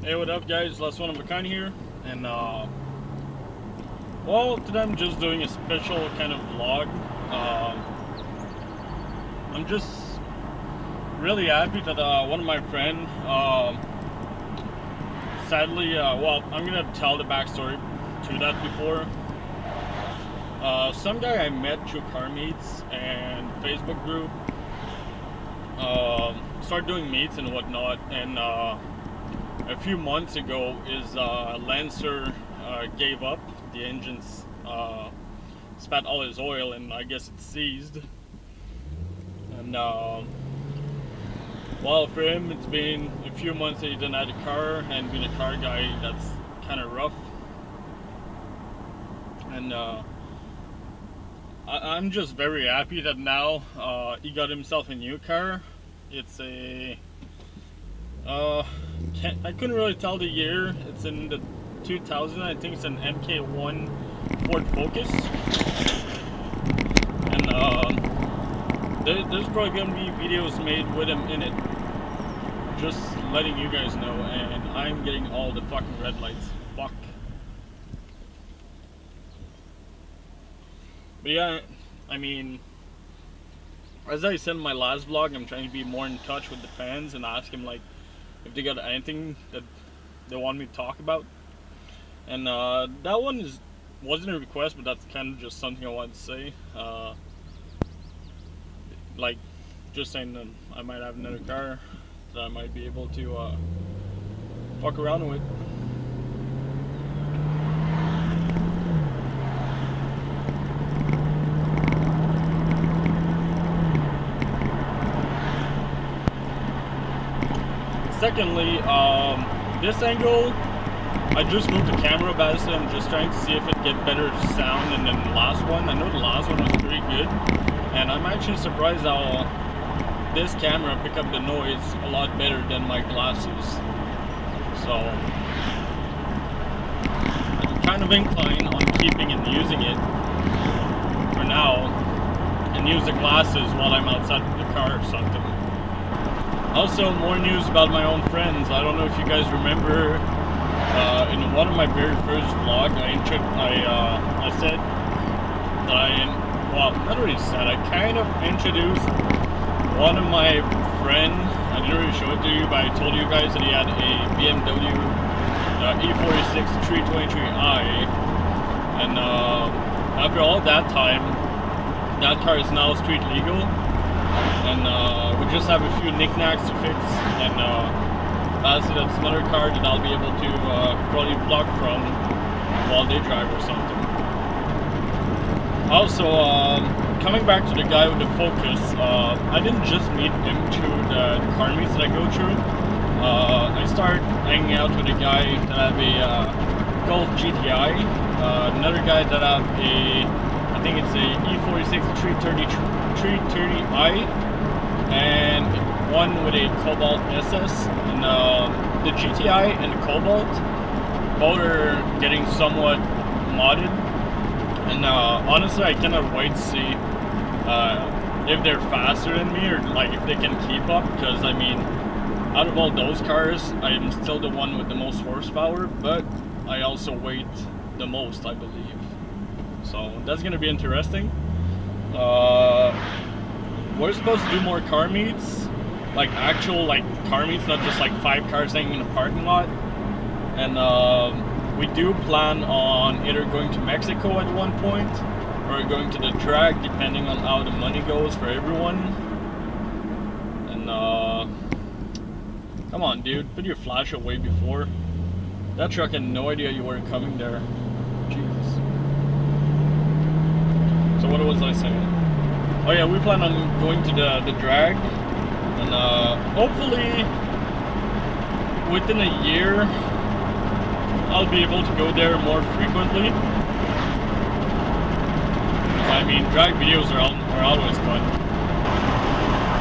Hey, what up, guys? Last one of a kind here, and well, today I'm just doing a special kind of vlog. I'm just really happy that one of my friends, sadly, well, I'm gonna tell the backstory to that before. Some guy I met through car meets and Facebook group, started doing meets and whatnot, and a few months ago his Lancer gave up. The engines spat all his oil, and I guess it seized. And well, for him it's been a few months that he didn't have a car, and being a car guy, that's kind of rough. And I'm just very happy that now he got himself a new car. It's a I couldn't really tell the year. It's in the 2000, I think it's an MK1 Ford Focus. And there's probably gonna be videos made with him in it. Just letting you guys know, and I'm getting all the fucking red lights. Fuck. But yeah, I mean, as I said in my last vlog, I'm trying to be more in touch with the fans and ask them, like, if they got anything that they want me to talk about. And that one wasn't a request, but that's kind of just something I wanted to say. Like, just saying that I might have another car that I might be able to fuck around with. Secondly, this angle, I just moved the camera back, so I'm just trying to see if it get better sound than the last one. I know the last one was pretty good, and I'm actually surprised how this camera pick up the noise a lot better than my glasses. So I'm kind of inclined on keeping and using it for now, and use the glasses while I'm outside the car or something. Also, more news about my own friends. I don't know if you guys remember, in one of my very first vlogs, I said that well, not really said, I kind of introduced one of my friends. I didn't really show it to you, but I told you guys that he had a BMW E46 323i, and after all that time, that car is now street legal. And we just have a few knickknacks to fix, and that's another car that I'll be able to probably vlog from while they drive or something. Also, coming back to the guy with the Focus, I didn't just meet him through the car meets that I go through. I started hanging out with a guy that have a Golf GTI, another guy that have I think it's a E46 330i, and one with a Cobalt SS. And the GTI and the Cobalt, both are getting somewhat modded, and honestly I cannot wait to see if they're faster than me, or like if they can keep up, because I mean, out of all those cars, I am still the one with the most horsepower, but I also weigh the most, I believe. So that's gonna be interesting. We're supposed to do more car meets, like actual car meets, not just like 5 cars hanging in a parking lot. And we do plan on either going to Mexico at one point, or going to the drag, depending on how the money goes for everyone. And come on, dude, put your flash away before. That truck had no idea you were coming there. Jesus. So what was I saying? Oh yeah, we plan on going to the drag, and hopefully within a year I'll be able to go there more frequently. I mean, drag videos are always fun.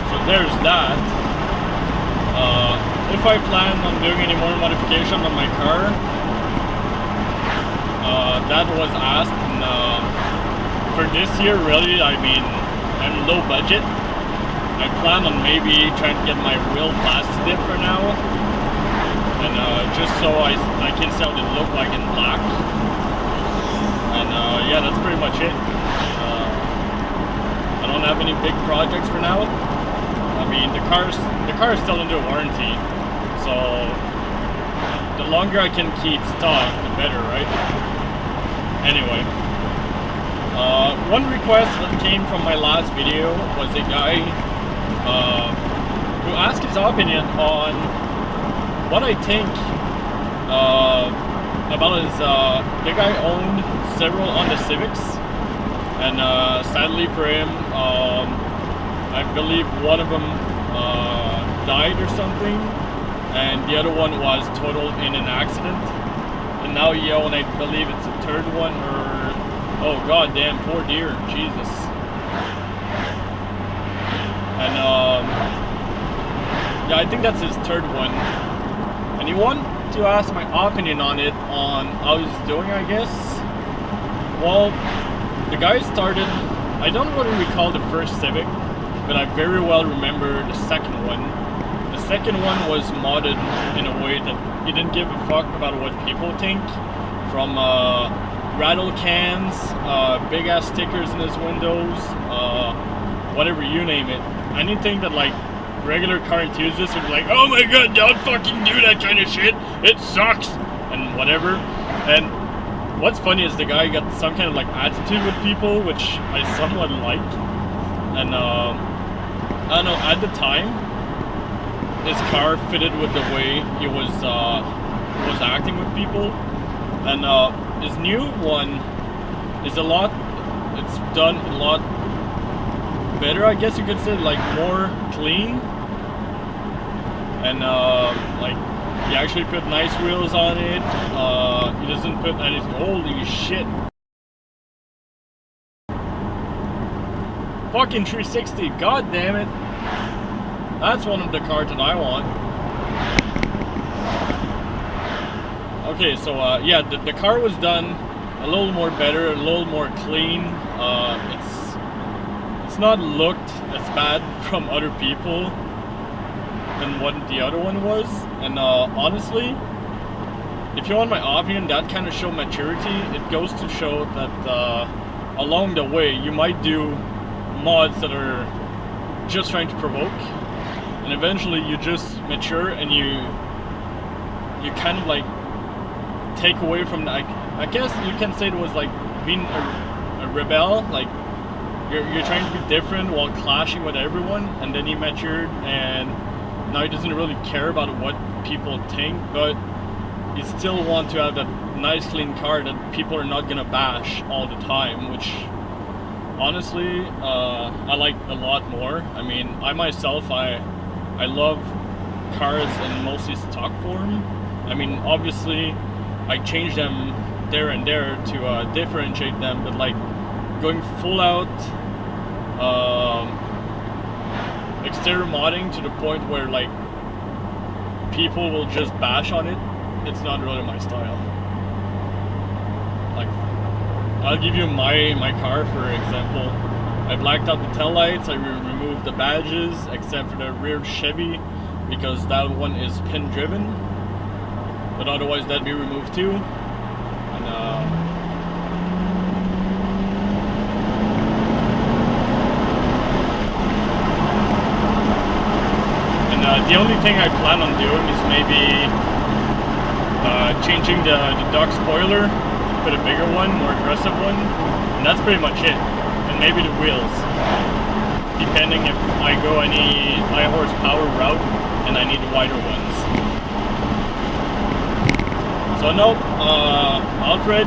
So there's that. If I plan on doing any more modification on my car, that was asked, and for this year, really, I mean, I'm low budget. I plan on maybe trying to get my wheel blasted for now. and just so I can see how they look like in black. And yeah, that's pretty much it. I don't have any big projects for now. I mean, the car is still under warranty, so the longer I can keep stock, the better, right? Anyway, one request that came from my last video was a guy who asked his opinion on what I think about his. The guy owned several Honda Civics, and sadly for him, I believe one of them died or something, and the other one was totaled in an accident. And now he owns, I believe it's a third one, or oh god damn, poor dear, Jesus. And yeah, I think that's his third one. And he wanted to ask my opinion on it, on how he's doing, I guess. Well, the guy started, I don't really recall the first Civic, but I very well remember the second one. The second one was modded in a way that he didn't give a fuck about what people think. From rattle cans, big ass stickers in his windows, whatever, you name it. Anything that like regular car enthusiasts would be like, oh my god, don't fucking do that kind of shit, it sucks, and whatever. And what's funny is the guy got some kind of like attitude with people, which I somewhat like. And I don't know, at the time, his car fitted with the way he was acting with people. And his new one is a lot, it's done a lot better, I guess you could say, like more clean. And like, he actually put nice wheels on it. He doesn't put anything, holy shit. Fucking 360, god damn it. That's one of the cars that I want. Okay, so yeah, the car was done a little more better, a little more clean. It's not looked as bad from other people than what the other one was. And honestly, if you want my opinion, that kind of show maturity. It goes to show that along the way you might do mods that are just trying to provoke, and eventually you just mature and you kind of like take away from that. I guess you can say it was like being a rebel, like you're trying to be different while clashing with everyone, and then he matured and now he doesn't really care about what people think, but he still want to have that nice clean car that people are not gonna bash all the time, which honestly I like a lot more. I mean, I myself, I love cars in mostly stock form. I mean, obviously I change them there and there to differentiate them, but like going full out exterior modding to the point where like people will just bash on it, it's not really my style. Like, I'll give you my car for example. I blacked out the taillights, I removed the badges except for the rear Chevy because that one is pin driven, but otherwise that'd be removed too. And the only thing I plan on doing is maybe changing the duck spoiler, put a bigger one, more aggressive one, and that's pretty much it. And maybe the wheels, depending if I go any high horsepower route and I need wider ones. So no, Alfred,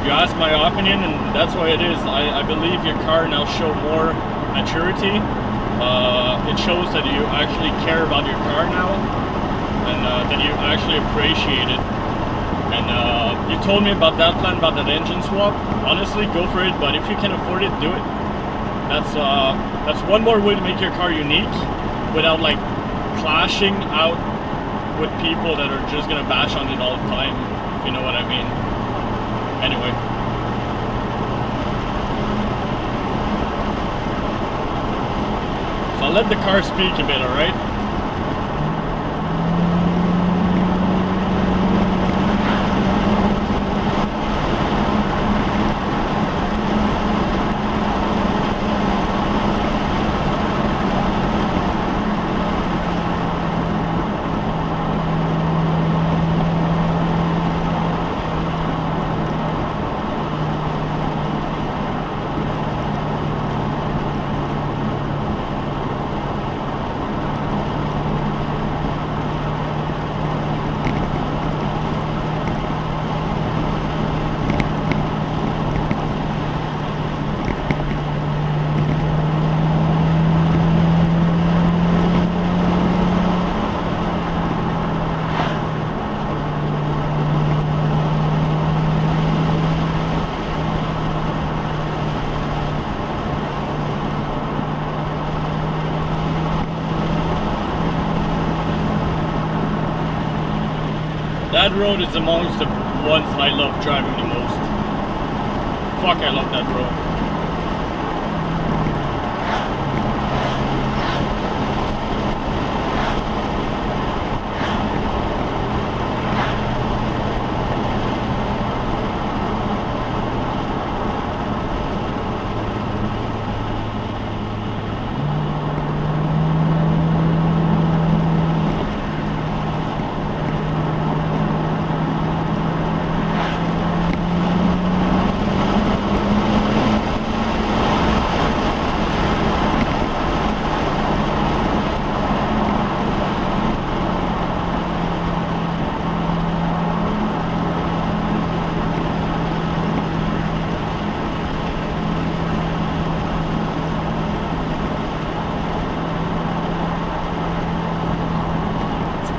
you asked my opinion, and that's why it is. I believe your car now show more maturity. It shows that you actually care about your car now, and that you actually appreciate it. And you told me about that plan, about that engine swap. Honestly, go for it, but if you can afford it, do it. That's one more way to make your car unique without like clashing out with people that are just gonna bash on it all the time, if you know what I mean. Anyway. So I'll let the car speak a bit, alright? That road is amongst the ones I love driving the most. Fuck, I love that road.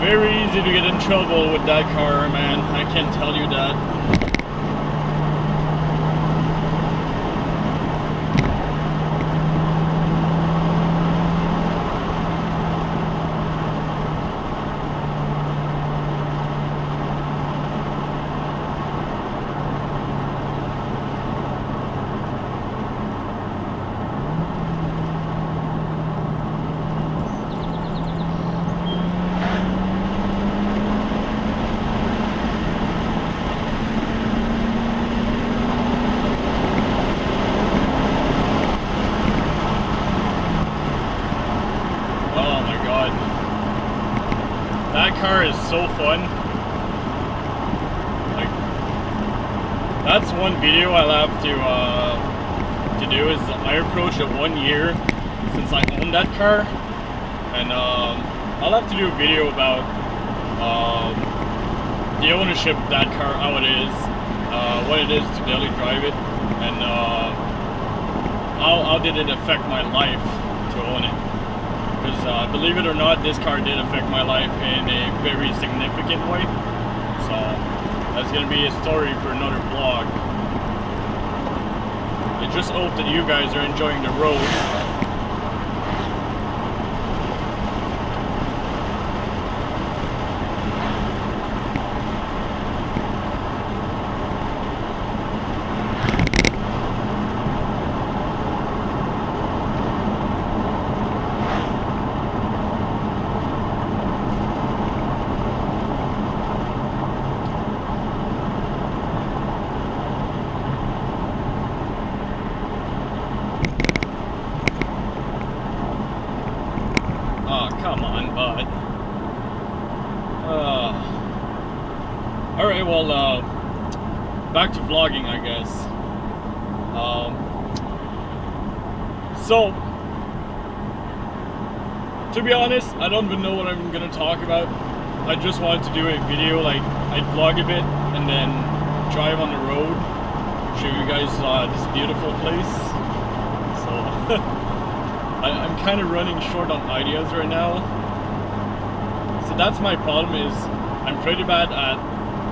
Very easy to get in trouble with that car, man. I can tell you that. That car is so fun. Like, that's one video I'll have to do is I approached it 1 year since I owned that car, and I'll have to do a video about the ownership of that car, how it is, what it is to daily drive it, and how did it affect my life to own it. Because believe it or not, this car did affect my life in a very significant way. So that's going to be a story for another vlog. I just hope that you guys are enjoying the road. Come on, bud. Alright, well, back to vlogging, I guess. So, to be honest, I don't even know what I'm gonna talk about. I just wanted to do a video, like, I'd vlog a bit, and then drive on the road, show you guys this beautiful place. So, I'm kind of running short on ideas right now. So that's my problem, is I'm pretty bad at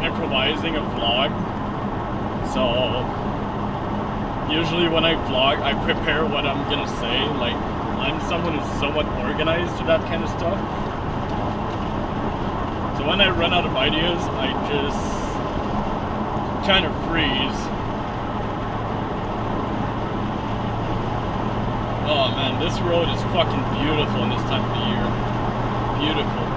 improvising a vlog. So usually when I vlog, I prepare what I'm gonna say. Like, I'm someone who's somewhat organized to that kind of stuff. So when I run out of ideas, I just kind of freeze. Oh man, this road is fucking beautiful in this time of the year. Beautiful.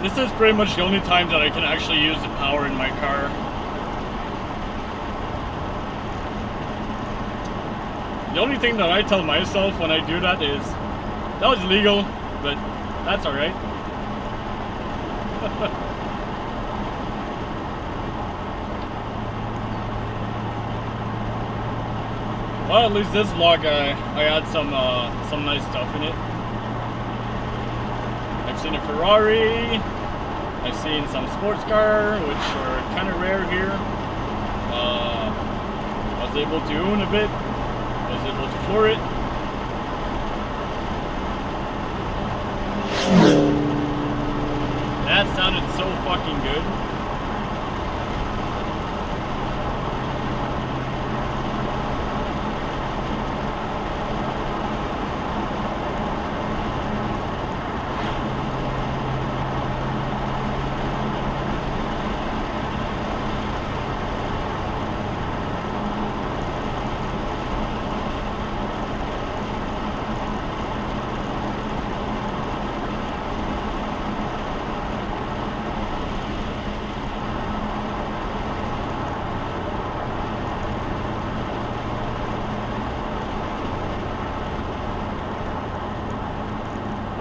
This is pretty much the only time that I can actually use the power in my car. The only thing that I tell myself when I do that is, that was illegal, but that's alright. Well, at least this vlog, I had some nice stuff in it. I've seen a Ferrari, I've seen some sports car, which are kind of rare here. I was able to own a bit, I was able to floor it. That sounded so fucking good.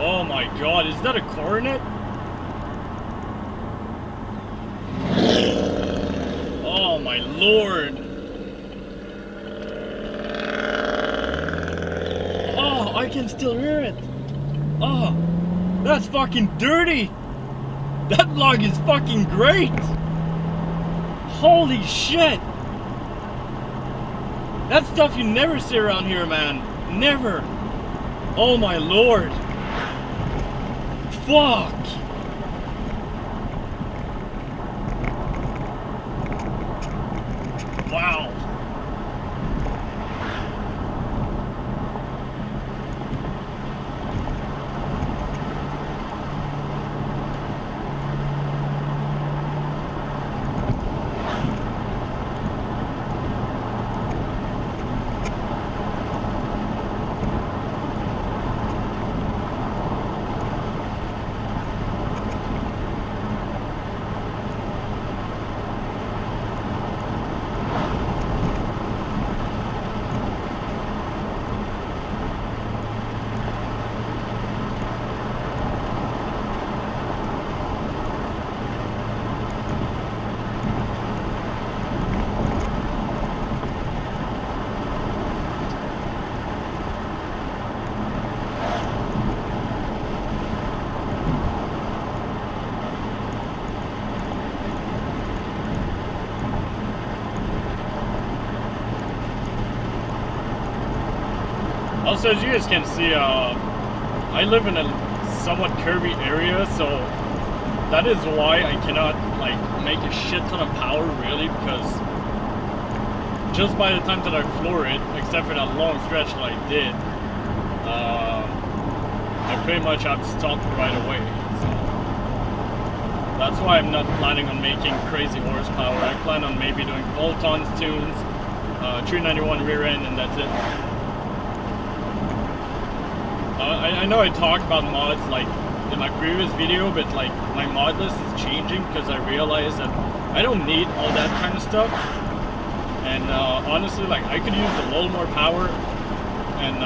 Oh my god, is that a Coronet? Oh my lord. Oh, I can still hear it. Oh, that's fucking dirty. That vlog is fucking great. Holy shit. That's stuff you never see around here, man. Never. Oh my lord. Fuck! Wow. Also, as you guys can see, I live in a somewhat curvy area, so that is why I cannot like make a shit ton of power really, because just by the time that I floor it, except for that long stretch that I did, I pretty much have to stop right away. So that's why I'm not planning on making crazy horsepower. I plan on maybe doing bolt-ons, tunes, 391 rear end, and that's it. I know I talked about mods like in my previous video, but like my mod list is changing because I realized that I don't need all that kind of stuff. And honestly, like I could use a little more power, and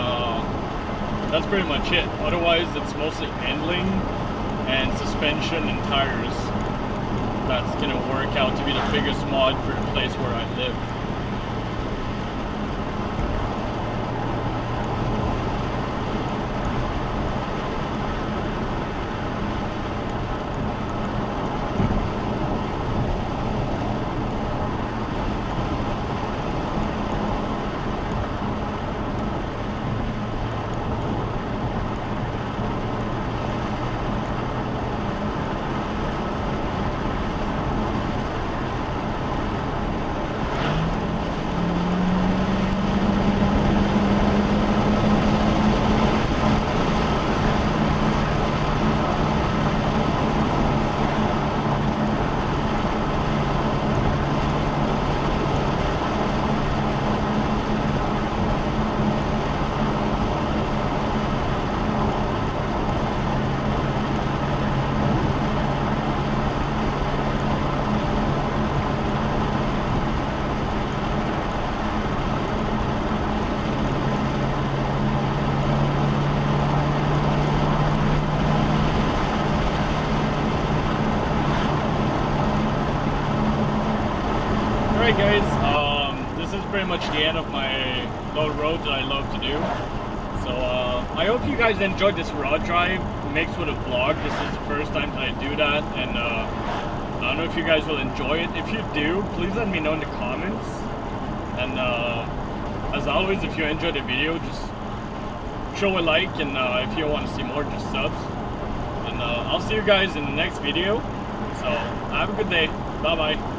that's pretty much it. Otherwise, it's mostly handling and suspension and tires that's gonna work out to be the biggest mod for the place where I live. Alright guys, this is pretty much the end of my little road that I love to do. So I hope you guys enjoyed this road drive mixed with a vlog. This is the first time that I do that, and I don't know if you guys will enjoy it. If you do, please let me know in the comments. And as always, if you enjoyed the video, just show a like, and if you want to see more, just subs. And I'll see you guys in the next video. So have a good day. Bye bye.